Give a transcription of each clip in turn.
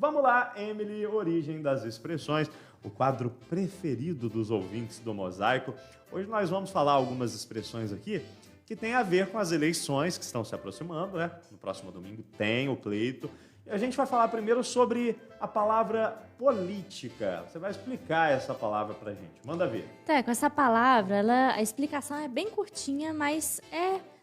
Vamos lá, Emily, origem das expressões, o quadro preferido dos ouvintes do Mosaico. Hoje nós vamos falar algumas expressões aqui que tem a ver com as eleições que estão se aproximando, né? No próximo domingo tem o pleito. E a gente vai falar primeiro sobre a palavra política. Você vai explicar essa palavra pra gente. Manda ver. Com essa palavra, a explicação é bem curtinha, mas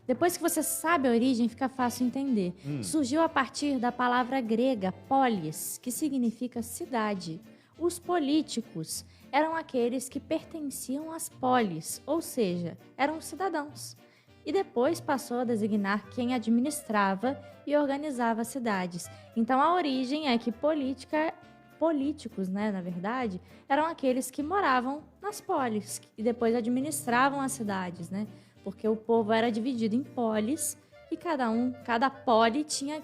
depois que você sabe a origem, fica fácil entender. Surgiu a partir da palavra grega polis, que significa cidade. Os políticos eram aqueles que pertenciam às polis, ou seja, eram cidadãos. E depois passou a designar quem administrava e organizava as cidades. Então a origem é que políticos, né, na verdade, eram aqueles que moravam nas polis e depois administravam as cidades, né? Porque o povo era dividido em polis e cada poli tinha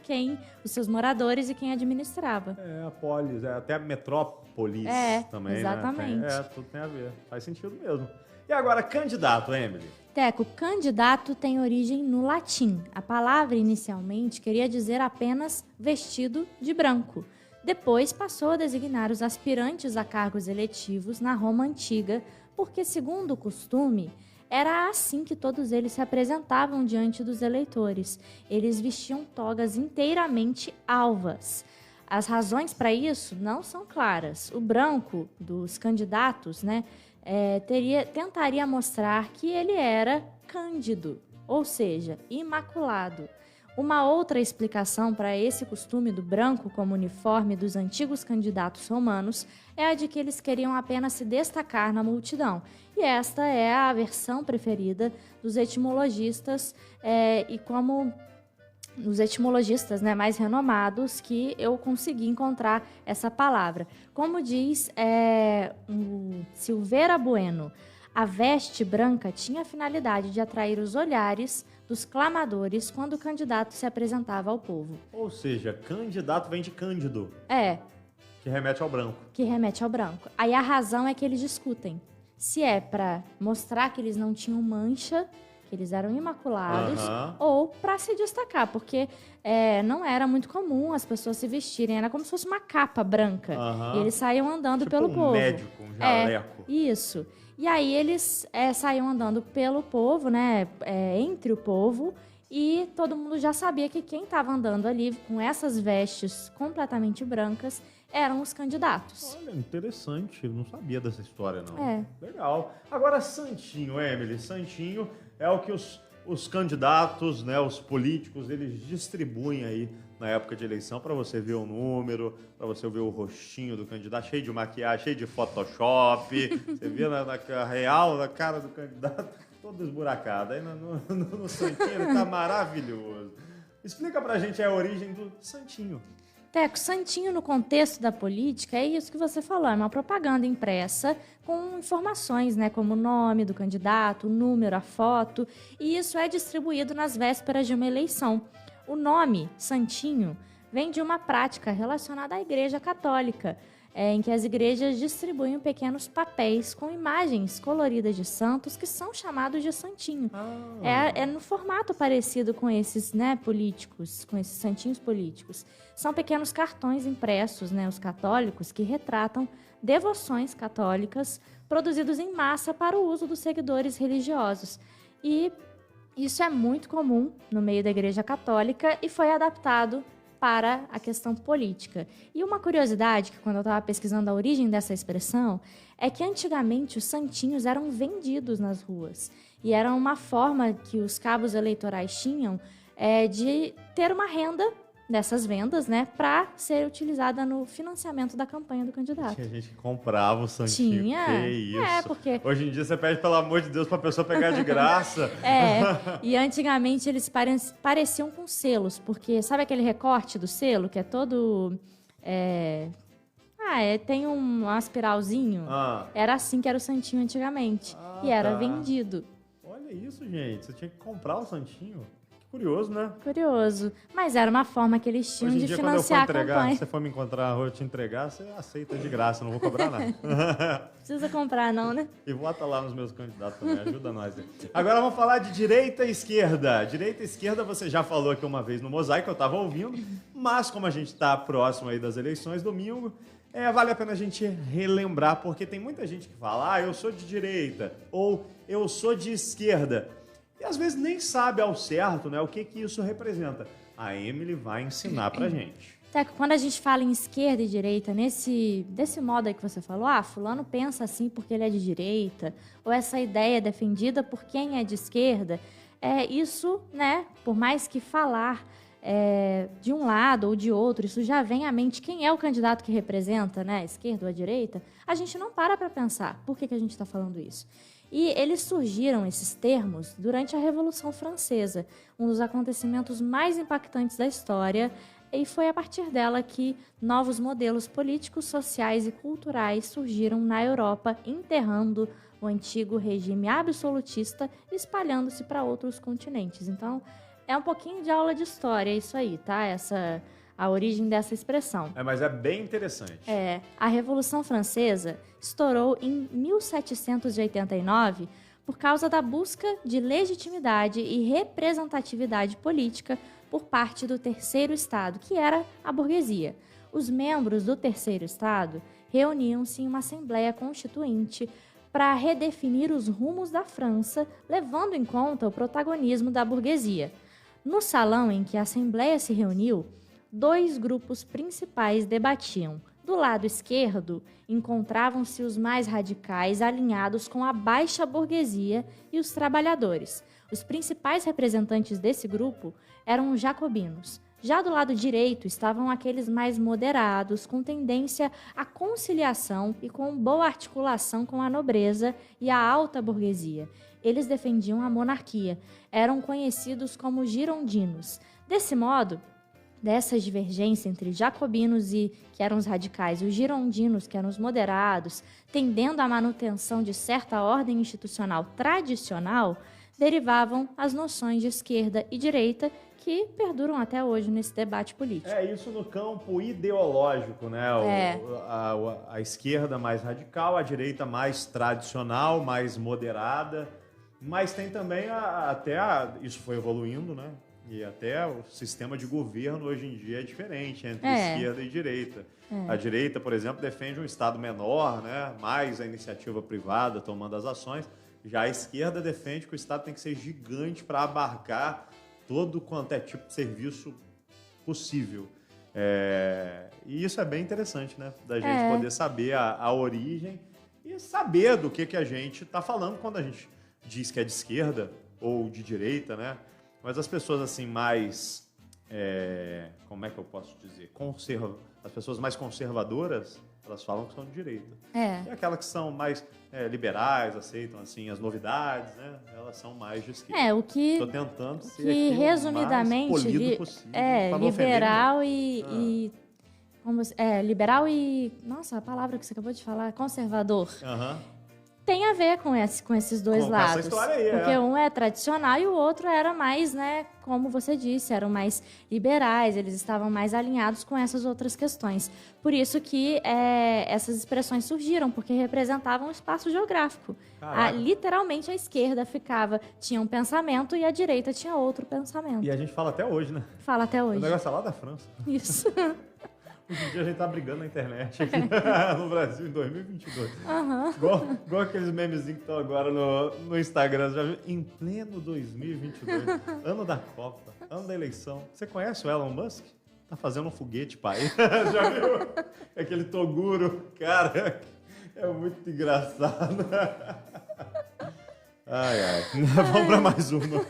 os seus moradores e quem administrava. A polis, até a metrópolis também, exatamente. Né? Tudo tem a ver. Faz sentido mesmo. E agora, candidato, Emily? Teco, candidato tem origem no latim. A palavra inicialmente queria dizer apenas vestido de branco. Depois passou a designar os aspirantes a cargos eletivos na Roma antiga, porque, segundo o costume, era assim que todos eles se apresentavam diante dos eleitores. Eles vestiam togas inteiramente alvas. As razões para isso não são claras. O branco dos candidatos, né, tentaria mostrar que ele era cândido, ou seja, imaculado. Uma outra explicação para esse costume do branco como uniforme dos antigos candidatos romanos é a de que eles queriam apenas se destacar na multidão. E esta é a versão preferida dos etimologistas e como os etimologistas, né, mais renomados que eu consegui encontrar essa palavra. Como diz o Silveira Bueno, a veste branca tinha a finalidade de atrair os olhares dos clamadores quando o candidato se apresentava ao povo. Ou seja, candidato vem de cândido. Que remete ao branco. Que remete ao branco. Aí a razão é que eles discutem. Se é para mostrar que eles não tinham mancha, que eles eram imaculados, ou para se destacar, porque não era muito comum as pessoas se vestirem, era como se fosse uma capa branca. E eles saíam andando pelo povo. Médico, um jaleco. Isso. E aí eles saíam andando pelo povo, né, entre o povo, e todo mundo já sabia que quem estava andando ali com essas vestes completamente brancas eram os candidatos. Olha, interessante. Eu não sabia dessa história, não. Legal. Agora, santinho, Emily. Santinho é o que os candidatos, né, os políticos, eles distribuem aí na época de eleição para você ver o número, para você ver o rostinho do candidato, cheio de maquiagem, cheio de Photoshop. Você vê na real, na cara do candidato, todo esburacado. Aí no santinho ele tá maravilhoso. Explica pra gente a origem do santinho. Teco, santinho no contexto da política é isso que você falou, é uma propaganda impressa com informações, né, como o nome do candidato, o número, a foto, e isso é distribuído nas vésperas de uma eleição. O nome, santinho, vem de uma prática relacionada à Igreja Católica, em que as igrejas distribuem pequenos papéis com imagens coloridas de santos que são chamados de santinho. É no formato parecido com esses, né, políticos, com esses santinhos políticos. São pequenos cartões impressos, né, os católicos, que retratam devoções católicas produzidos em massa para o uso dos seguidores religiosos. E isso é muito comum no meio da Igreja Católica e foi adaptado para a questão política. E uma curiosidade, que quando eu estava pesquisando a origem dessa expressão, é que antigamente os santinhos eram vendidos nas ruas. E era uma forma que os cabos eleitorais tinham de ter uma renda dessas vendas, né, para ser utilizada no financiamento da campanha do candidato. Tinha gente que comprava o santinho. Tinha. Que isso. Porque hoje em dia você pede, pelo amor de Deus, pra pessoa pegar de graça. E antigamente eles pareciam com selos, porque sabe aquele recorte do selo, que é todo... tem um aspiralzinho? Era assim que era o santinho antigamente. E era vendido. Olha isso, gente. Você tinha que comprar o santinho. Que Curioso, né? Curioso. Mas era uma forma que eles tinham de financiar a campanha. Se você for me encontrar, eu te entregar, você aceita de graça, não vou cobrar nada. Precisa comprar não, né? E vota lá nos meus candidatos também, ajuda nós. Agora vamos falar de direita e esquerda. Direita e esquerda você já falou aqui uma vez no Mosaico, eu estava ouvindo, mas como a gente está próximo aí das eleições, domingo, vale a pena a gente relembrar, porque tem muita gente que fala, eu sou de direita, ou eu sou de esquerda. E às vezes nem sabe ao certo, né, o que isso representa. A Emily vai ensinar pra gente. Teco, quando a gente fala em esquerda e direita, desse modo aí que você falou, fulano pensa assim porque ele é de direita, ou essa ideia é defendida por quem é de esquerda, isso, né, por mais que falar de um lado ou de outro, isso já vem à mente quem é o candidato que representa, né, a esquerda ou a direita, a gente não para pensar por que a gente está falando isso. E eles surgiram, esses termos, durante a Revolução Francesa, um dos acontecimentos mais impactantes da história, e foi a partir dela que novos modelos políticos, sociais e culturais surgiram na Europa, enterrando o antigo regime absolutista e espalhando-se para outros continentes. Então, é um pouquinho de aula de história isso aí, tá? A origem dessa expressão. Mas é bem interessante. A Revolução Francesa estourou em 1789 por causa da busca de legitimidade e representatividade política por parte do Terceiro Estado, que era a burguesia. Os membros do Terceiro Estado reuniam-se em uma Assembleia Constituinte para redefinir os rumos da França, levando em conta o protagonismo da burguesia. No salão em que a Assembleia se reuniu, dois grupos principais debatiam. Do lado esquerdo, encontravam-se os mais radicais alinhados com a baixa burguesia e os trabalhadores. Os principais representantes desse grupo eram os jacobinos. Já do lado direito estavam aqueles mais moderados, com tendência à conciliação e com boa articulação com a nobreza e a alta burguesia. Eles defendiam a monarquia. Eram conhecidos como girondinos. Desse modo, dessa divergência entre jacobinos, que eram os radicais, e os girondinos, que eram os moderados, tendendo à manutenção de certa ordem institucional tradicional, derivavam as noções de esquerda e direita, que perduram até hoje nesse debate político. Isso no campo ideológico, né? A esquerda mais radical, a direita mais tradicional, mais moderada, mas tem também isso foi evoluindo, né? E até o sistema de governo hoje em dia é diferente entre esquerda e direita. A direita, por exemplo, defende um Estado menor, né? Mais a iniciativa privada tomando as ações. Já a esquerda defende que o Estado tem que ser gigante para abarcar todo quanto é tipo de serviço possível. E isso é bem interessante, né? Da gente poder saber a origem e saber do que a gente está falando quando a gente diz que é de esquerda ou de direita, né? Mas as pessoas assim mais, como é que eu posso dizer, as pessoas mais conservadoras, elas falam que são de direita. E aquelas que são mais liberais, aceitam assim as novidades, né? Elas são mais de esquerda. Estou tentando ser que resumidamente o mais polido possível, liberal liberal e nossa, a palavra que você acabou de falar, conservador. Tem a ver com esses dois lados. Essa história aí, porque um é tradicional e o outro era mais, né, como você disse, eram mais liberais, eles estavam mais alinhados com essas outras questões. Por isso que essas expressões surgiram, porque representavam um espaço geográfico. Literalmente a esquerda tinha um pensamento e a direita tinha outro pensamento. E a gente fala até hoje, né? Fala até hoje. O negócio é lá da França. Isso. Hoje em dia a gente tá brigando na internet aqui no Brasil em 2022. Igual aqueles memezinhos que estão agora no Instagram. Já viu? Em pleno 2022, ano da Copa, ano da eleição. Você conhece o Elon Musk? Tá fazendo um foguete, pai. Já viu? Aquele Toguro. Cara, é muito engraçado. Vamos para mais uma.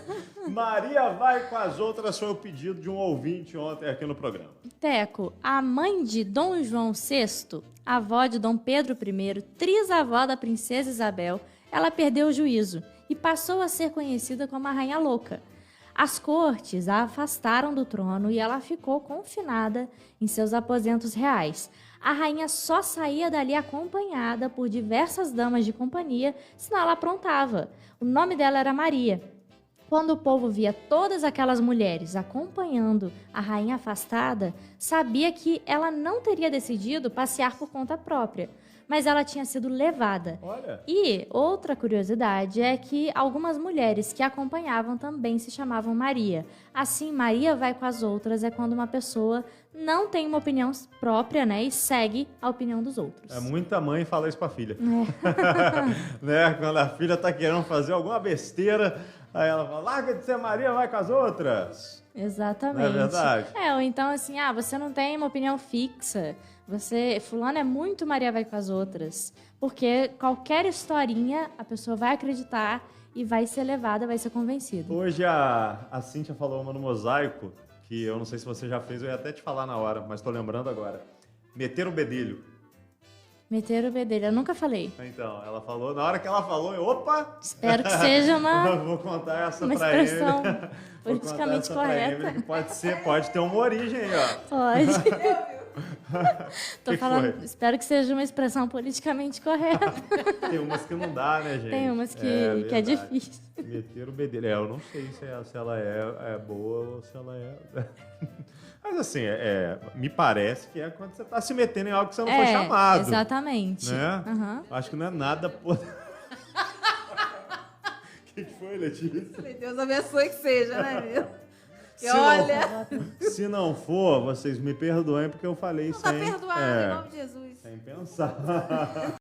Maria vai com as outras, foi o pedido de um ouvinte ontem aqui no programa. Teco, a mãe de Dom João VI, avó de Dom Pedro I, trisavó da princesa Isabel, ela perdeu o juízo e passou a ser conhecida como a Rainha Louca. As cortes a afastaram do trono e ela ficou confinada em seus aposentos reais. A rainha só saía dali acompanhada por diversas damas de companhia, senão ela aprontava. O nome dela era Maria. Quando o povo via todas aquelas mulheres acompanhando a rainha afastada, sabia que ela não teria decidido passear por conta própria, mas ela tinha sido levada. Olha. E outra curiosidade é que algumas mulheres que acompanhavam também se chamavam Maria. Assim, Maria vai com as outras é quando uma pessoa não tem uma opinião própria, né, e segue a opinião dos outros. É muita mãe falar isso pra filha. Né? Quando a filha tá querendo fazer alguma besteira, aí ela fala, larga de ser Maria, vai com as outras. Exatamente. Não é verdade? Ou então assim, você não tem uma opinião fixa. Fulano é muito Maria vai com as outras. Porque qualquer historinha, a pessoa vai acreditar e vai ser levada, vai ser convencida. Hoje a Cíntia falou uma no mosaico, que eu não sei se você já fez, eu ia até te falar na hora, mas tô lembrando agora. Meter o bedelho. Meter o bedelho, eu nunca falei. Então, ela falou, na hora que ela falou, opa! Espero que seja Vou contar essa uma pra ele. expressão politicamente correta. Pode ter uma origem aí, ó. Pode. Tô Que falando, foi? espero que seja uma expressão politicamente correta. Tem umas que não dá, né, gente? Tem umas que é verdade. difícil. Meter o bedelho. Eu não sei se ela é boa ou se ela é... Mas assim, me parece que é quando você tá se metendo em algo que você não foi chamado. Exatamente. Né? Uhum. Acho que não é nada... O que foi, Letícia? Deus abençoe que seja, né, meu? Se olha... Se não for, vocês me perdoem porque eu falei Não tá sem... perdoado, em nome de Jesus. Sem pensar.